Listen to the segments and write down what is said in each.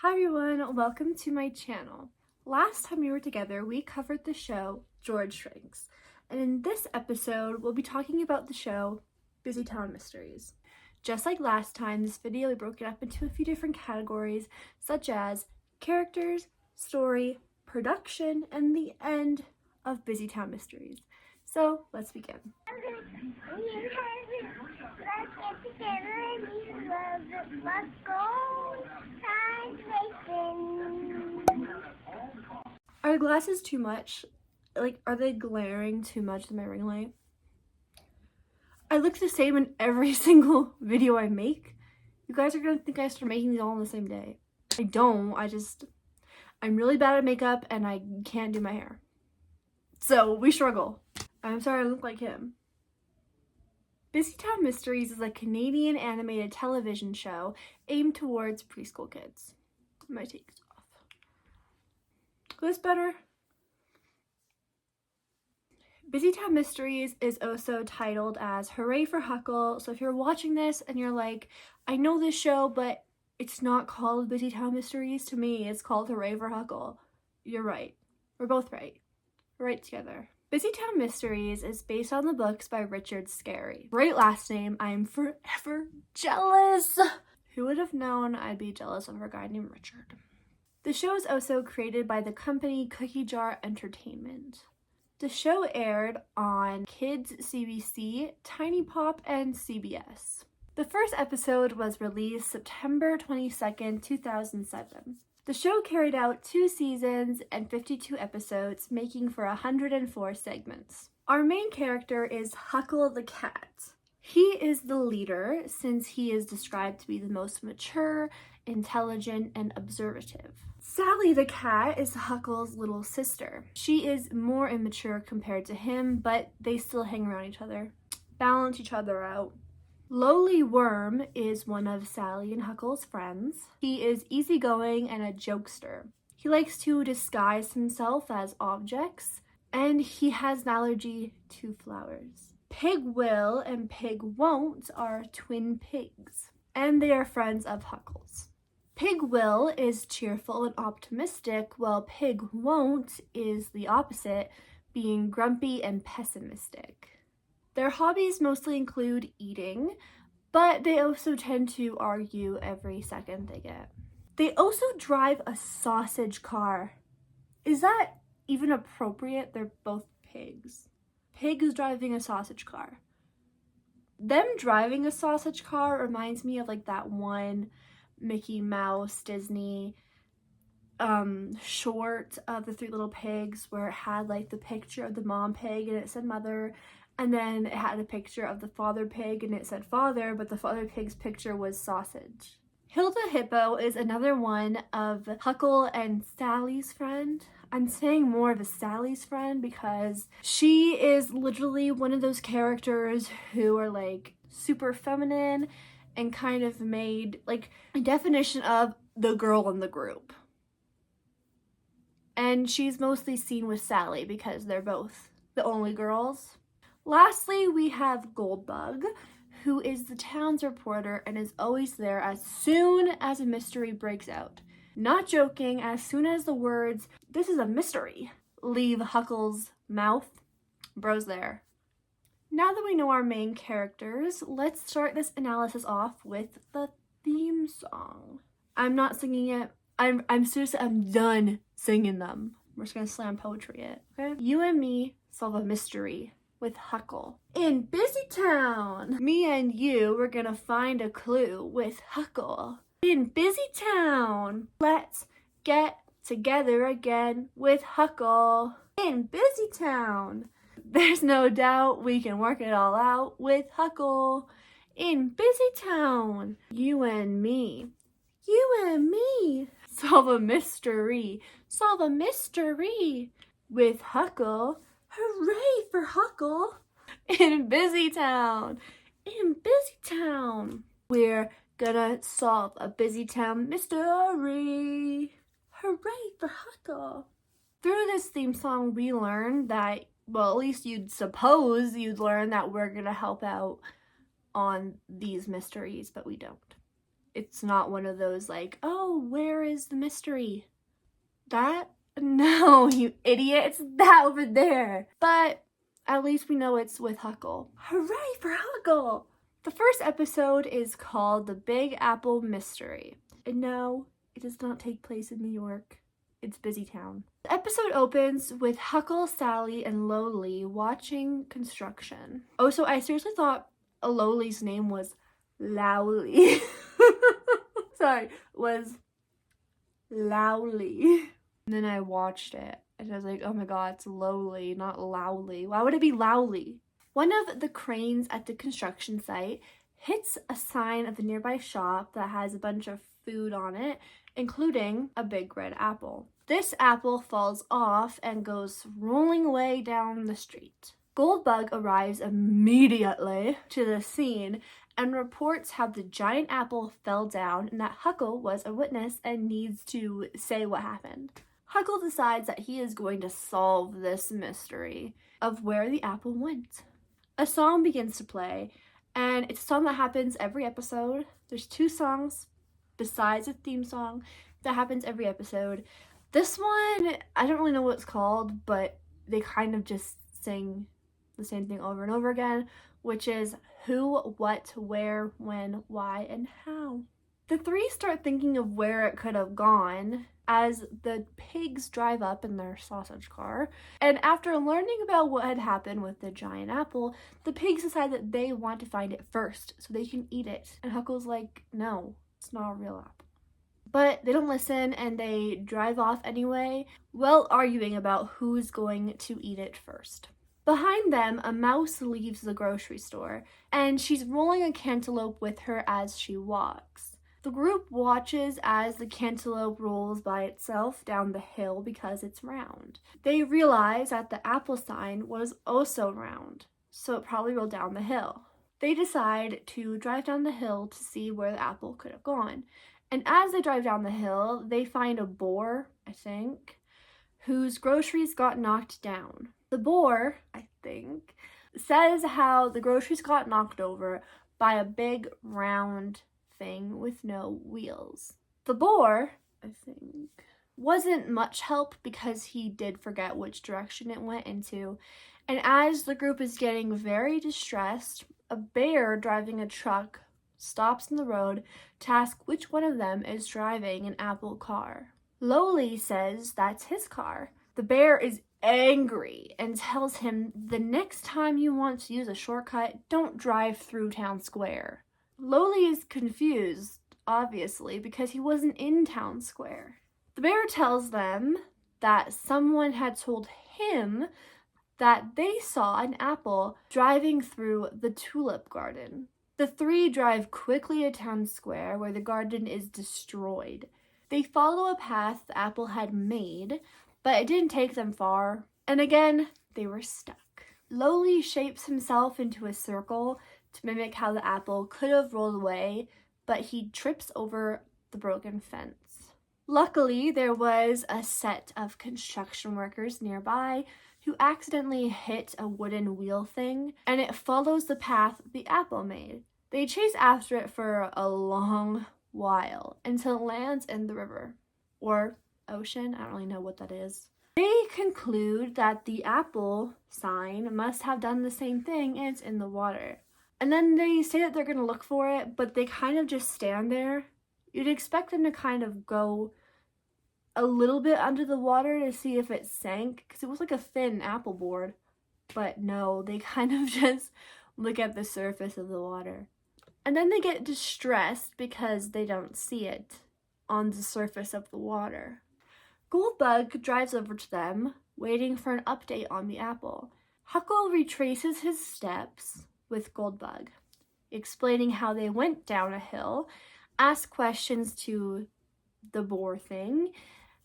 Hi everyone, welcome to my channel. Last time we were together, we covered the show George Shrinks, and in this episode, we'll be talking about the show BusyTown Mysteries. Just like last time, this video we broke it up into a few different categories, such as characters, story, production, and the end of BusyTown Mysteries. So let's begin. Let's go Are the glasses too much? Like, are they glaring too much in my ring light? I look the same in every single video I make. You guys are gonna think I start making these all on the same day. I don't. I'm really bad at makeup and I can't do my hair. So we struggle. I'm sorry I look like him. BusyTown Mysteries is a Canadian animated television show aimed towards preschool kids. My take is off. This better? BusyTown Mysteries is also titled as Hooray for Huckle. So if you're watching this and you're like, I know this show, but it's not called BusyTown Mysteries, to me it's called Hooray for Huckle, you're right. We're both right. We're right together. BusyTown Mysteries is based on the books by Richard Scarry. Great last name. I'm forever jealous. Who would have known I'd be jealous of a guy named Richard? The show is also created by the company Cookie Jar Entertainment. The show aired on Kids CBC, Tiny Pop, and CBS. The first episode was released September 22nd, 2007. The show carried out 2 seasons and 52 episodes, making for 104 segments. Our main character is Huckle the cat. He is the leader since he is described to be the most mature, intelligent, and observative. Sally the cat is Huckle's little sister. She is more immature compared to him, but they still hang around each other, balance each other out. Lowly Worm is one of Sally and Huckle's friends. He is easygoing and a jokester. He likes to disguise himself as objects, and he has an allergy to flowers. Pig Will and Pig Won't are twin pigs, and they are friends of Huckle's. Pig Will is cheerful and optimistic, while Pig Won't is the opposite, being grumpy and pessimistic. Their hobbies mostly include eating, but they also tend to argue every second they get. They also drive a sausage car. Is that even appropriate? They're both pigs. Pigs driving a sausage car. Them driving a sausage car reminds me of like that one Mickey Mouse Disney short of the 3 Little Pigs where it had like the picture of the mom pig and it said mother, and then it had a picture of the father pig and it said father, but the father pig's picture was sausage. Hilda Hippo is another one of Huckle and Sally's friend. I'm saying more of a Sally's friend because she is literally one of those characters who are like super feminine and kind of made like a definition of the girl in the group. And she's mostly seen with Sally because they're both the only girls. Lastly, we have Goldbug, who is the town's reporter and is always there as soon as a mystery breaks out. Not joking, as soon as the words, "This is a mystery," leave Huckle's mouth, bro's there. Now that we know our main characters, let's start this analysis off with the theme song. I'm not singing it. I'm done singing them. We're just gonna slam poetry it, okay? You and me solve a mystery with Huckle. In BusyTown, me and you, we're gonna find a clue with Huckle. In BusyTown, let's get together again with Huckle. In BusyTown, there's no doubt we can work it all out with Huckle. In BusyTown, you and me, solve a mystery with Huckle. Hooray for Huckle! In BusyTown, we're gonna solve a BusyTown mystery. Hooray for Huckle! Through this theme song, we learned that, well, at least you'd suppose you'd learn that we're gonna help out on these mysteries, but we don't. It's not one of those like, oh, where is the mystery? That? No, you idiot. It's that over there. But at least we know it's with Huckle. Hooray for Huckle! The first episode is called The Big Apple Mystery. And no, it does not take place in New York. It's BusyTown. The episode opens with Huckle, Sally, and Lowly watching construction. Oh, so I seriously thought Lowly's name was Lowly. Sorry, was Lowly. And then I watched it and I was like, oh my god, it's Lowly, not Lowly. Why would it be Lowly? One of the cranes at the construction site hits a sign of the nearby shop that has a bunch of food on it, including a big red apple. This apple falls off and goes rolling away down the street. Goldbug arrives immediately to the scene and reports how the giant apple fell down and that Huckle was a witness and needs to say what happened. Huckle decides that he is going to solve this mystery of where the apple went. A song begins to play, and it's a song that happens every episode. There's 2 songs besides the theme song that happens every episode. This one, I don't really know what it's called, but they kind of just sing the same thing over and over again, which is who, what, where, when, why, and how. The 3 start thinking of where it could have gone as the pigs drive up in their sausage car. And after learning about what had happened with the giant apple, the pigs decide that they want to find it first so they can eat it. And Huckle's like, no, it's not a real apple. But they don't listen and they drive off anyway, while arguing about who's going to eat it first. Behind them, a mouse leaves the grocery store, and she's rolling a cantaloupe with her as she walks. The group watches as the cantaloupe rolls by itself down the hill because it's round. They realize that the apple sign was also round, so it probably rolled down the hill. They decide to drive down the hill to see where the apple could have gone. And as they drive down the hill, they find a boar, I think, whose groceries got knocked down. The boar, I think, says how the groceries got knocked over by a big round thing with no wheels. The boar, I think, wasn't much help because he did forget which direction it went into. And as the group is getting very distressed, a bear driving a truck stops in the road to ask which one of them is driving an apple car. Lowly says that's his car. The bear is angry and tells him the next time you want to use a shortcut, don't drive through town square. Lowly is confused, obviously, because he wasn't in town square. The bear tells them that someone had told him that they saw an apple driving through the tulip garden. The 3 drive quickly to town square where the garden is destroyed. They follow a path the apple had made, but it didn't take them far, and again, they were stuck. Lowly shapes himself into a circle to mimic how the apple could have rolled away, but he trips over the broken fence. Luckily, there was a set of construction workers nearby who accidentally hit a wooden wheel thing, and it follows the path the apple made. They chase after it for a long while until it lands in the river. Or ocean, I don't really know what that is. They conclude that the apple sign must have done the same thing and it's in the water. And then they say that they're going to look for it, but they kind of just stand there. You'd expect them to kind of go a little bit under the water to see if it sank, because it was like a thin apple board. But no, they kind of just look at the surface of the water. And then they get distressed because they don't see it on the surface of the water. Goldbug drives over to them, waiting for an update on the apple. Huckle retraces his steps with Goldbug, explaining how they went down a hill, asked questions to the boar thing,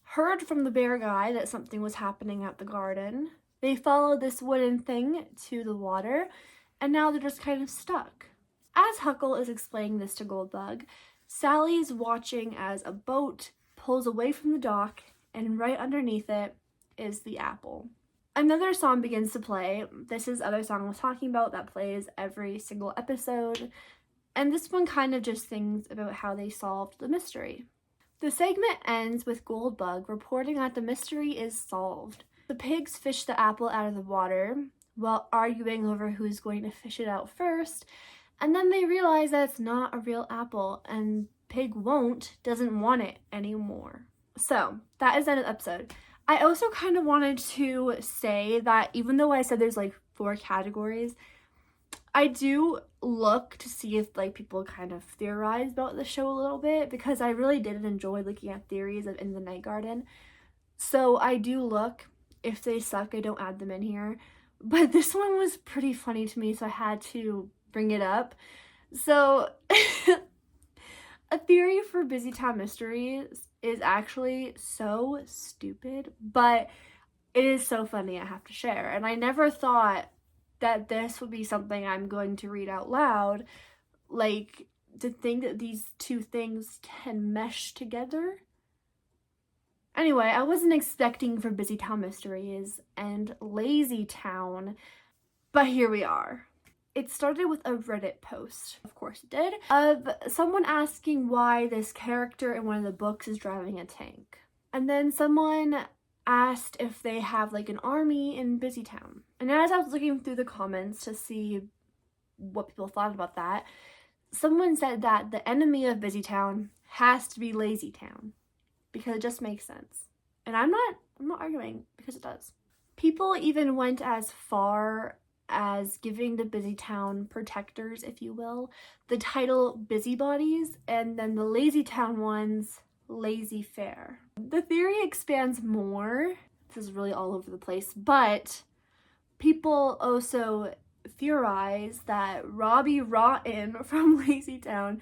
heard from the bear guy that something was happening at the garden. They followed this wooden thing to the water, and now they're just kind of stuck. As Huckle is explaining this to Goldbug, Sally's watching as a boat pulls away from the dock, and right underneath it is the apple. Another song begins to play. This is the other song I was talking about that plays every single episode. And this one kind of just sings about how they solved the mystery. The segment ends with Goldbug reporting that the mystery is solved. The pigs fish the apple out of the water while arguing over who's going to fish it out first, and then they realize that it's not a real apple and Pig doesn't want it anymore. So that is the end of the episode. I also kind of wanted to say that even though I said there's like 4 categories, I do look to see if like people kind of theorize about the show a little bit, because I really did enjoy looking at theories of In the Night Garden. So I do look. If they suck, I don't add them in here. But this one was pretty funny to me, so I had to bring it up. So a theory for BusyTown Mysteries is actually so stupid, but it is so funny I have to share. And I never thought that this would be something I'm going to read out loud. Like, to think that these two things can mesh together. Anyway, I wasn't expecting for BusyTown Mysteries and LazyTown, but here we are. It started with a Reddit post, of course it did, of someone asking why this character in one of the books is driving a tank. And then someone asked if they have like an army in BusyTown. And as I was looking through the comments to see what people thought about that, someone said that the enemy of BusyTown has to be LazyTown, because it just makes sense. And I'm not arguing, because it does. People even went as far as giving the BusyTown protectors, if you will, the title Busybodies, and then the LazyTown ones, Lazy Fair. The theory expands more. This is really all over the place, but people also theorize that Robbie Rotten from LazyTown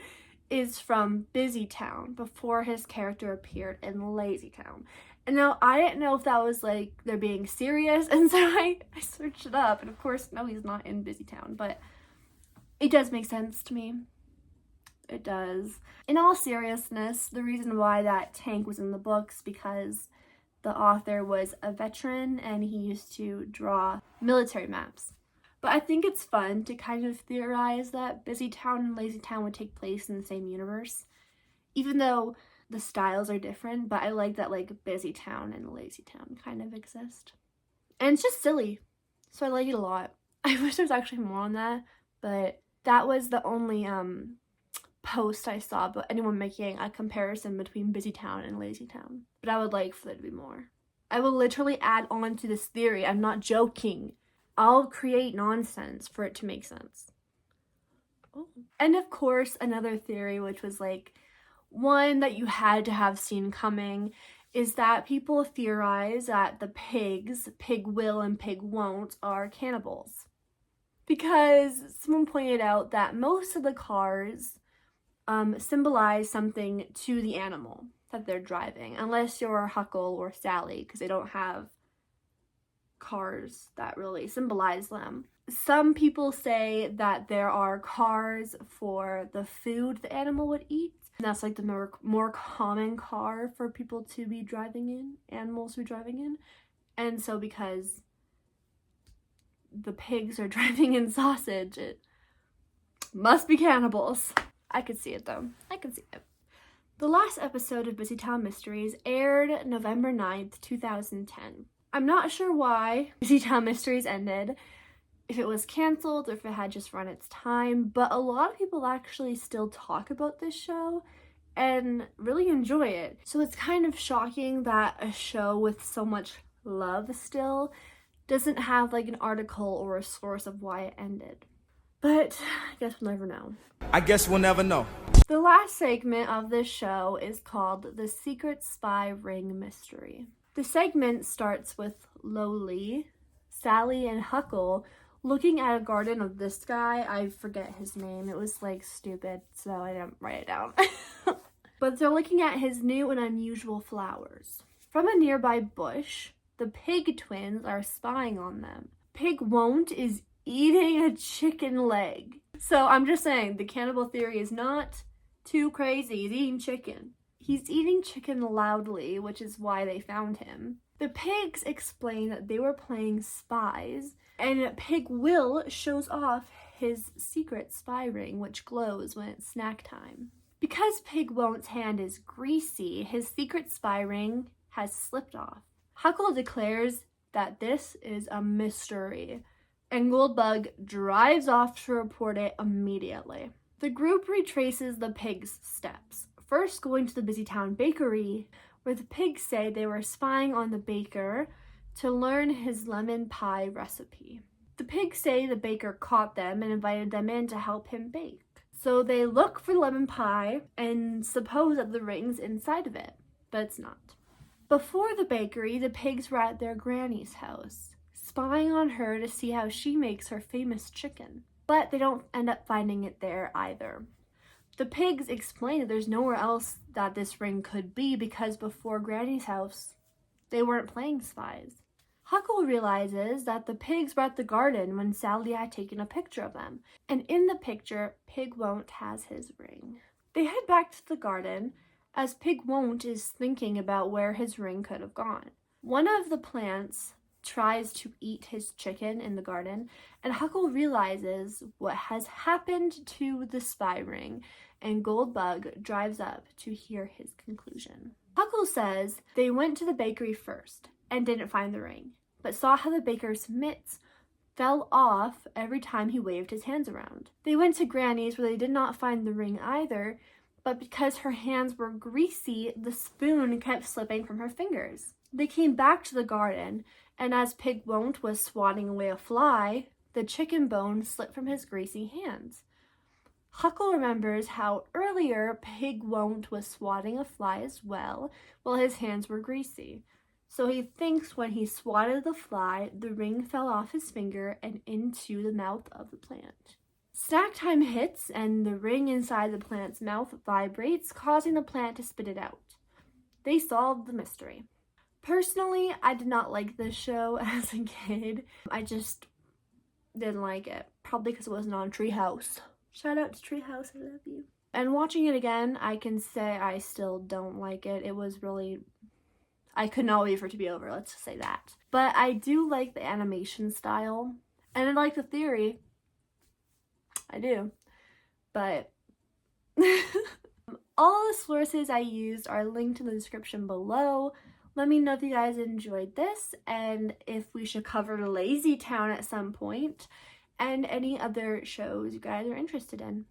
is from BusyTown before his character appeared in LazyTown. And now I didn't know if that was like they're being serious, and so I searched it up, and of course no, he's not in BusyTown, but it does make sense to me. It does. In all seriousness, the reason why that tank was in the books because the author was a veteran and he used to draw military maps. But I think it's fun to kind of theorize that BusyTown and LazyTown would take place in the same universe, even though the styles are different. But I like that like BusyTown and LazyTown kind of exist, and it's just silly, so I like it a lot. I wish there was actually more on that, but that was the only post I saw about anyone making a comparison between BusyTown and LazyTown. But I would like for there to be more. I will literally add on to this theory. I'm not joking. I'll create nonsense for it to make sense. Oh. And of course, another theory, which was like one that you had to have seen coming, is that people theorize that the pigs, Pig Will and Pig Won't, are cannibals. Because someone pointed out that most of the cars symbolize something to the animal that they're driving, unless you're Huckle or Sally, because they don't have cars that really symbolize them. Some people say that there are cars for the food the animal would eat, and that's like the more common car for people to be driving in, animals to be driving in. And so because the pigs are driving in sausage, it must be cannibals. I could see it though. I could see it. The last episode of BusyTown Mysteries aired November 9th, 2010. I'm not sure why BusyTown Mysteries ended, if it was canceled or if it had just run its time, but a lot of people actually still talk about this show and really enjoy it. So it's kind of shocking that a show with so much love still doesn't have like an article or a source of why it ended. But I guess we'll never know. I guess we'll never know. The last segment of this show is called The Secret Spy Ring Mystery. The segment starts with Lowly, Sally, and Huckle looking at a garden of this guy. I forget his name. It was like stupid, so I didn't write it down. But they're looking at his new and unusual flowers. From a nearby bush, the Pig twins are spying on them. Pig Won't is eating a chicken leg. So I'm just saying, the cannibal theory is not too crazy. He's eating chicken. He's eating chicken loudly, which is why they found him. The pigs explain that they were playing spies, and Pig Will shows off his secret spy ring, which glows when it's snack time. Because Pig Won't's hand is greasy, his secret spy ring has slipped off. Huckle declares that this is a mystery, and Goldbug drives off to report it immediately. The group retraces the pigs' steps, first going to the BusyTown bakery, where the pigs say they were spying on the baker to learn his lemon pie recipe. The pigs say the baker caught them and invited them in to help him bake. So they look for lemon pie and suppose that the ring's inside of it, but it's not. Before the bakery, the pigs were at their granny's house, spying on her to see how she makes her famous chicken. But they don't end up finding it there either. The pigs explain that there's nowhere else that this ring could be because before Granny's house, they weren't playing spies. Huckle realizes that the pigs were at the garden when Sally had taken a picture of them, and in the picture, Pig Won't has his ring. They head back to the garden as Pig Won't is thinking about where his ring could have gone. One of the plants tries to eat his chicken in the garden, and Huckle realizes what has happened to the spy ring, and Goldbug drives up to hear his conclusion. Huckle says they went to the bakery first and didn't find the ring, but saw how the baker's mitts fell off every time he waved his hands around. They went to Granny's where they did not find the ring either, but because her hands were greasy, the spoon kept slipping from her fingers. They came back to the garden, and as Pig Won't was swatting away a fly, the chicken bone slipped from his greasy hands. Huckle remembers how earlier Pig Won't was swatting a fly as well, while his hands were greasy. So he thinks when he swatted the fly, the ring fell off his finger and into the mouth of the plant. Snack time hits, and the ring inside the plant's mouth vibrates, causing the plant to spit it out. They solved the mystery. Personally, I did not like this show as a kid. I just didn't like it. Probably because it wasn't on Treehouse. Shout out to Treehouse, I love you. And watching it again, I can say I still don't like it. It was really... I could not wait for it to be over, let's just say that. But I do like the animation style. And I like the theory. I do. But... all the sources I used are linked in the description below. Let me know if you guys enjoyed this and if we should cover LazyTown at some point and any other shows you guys are interested in.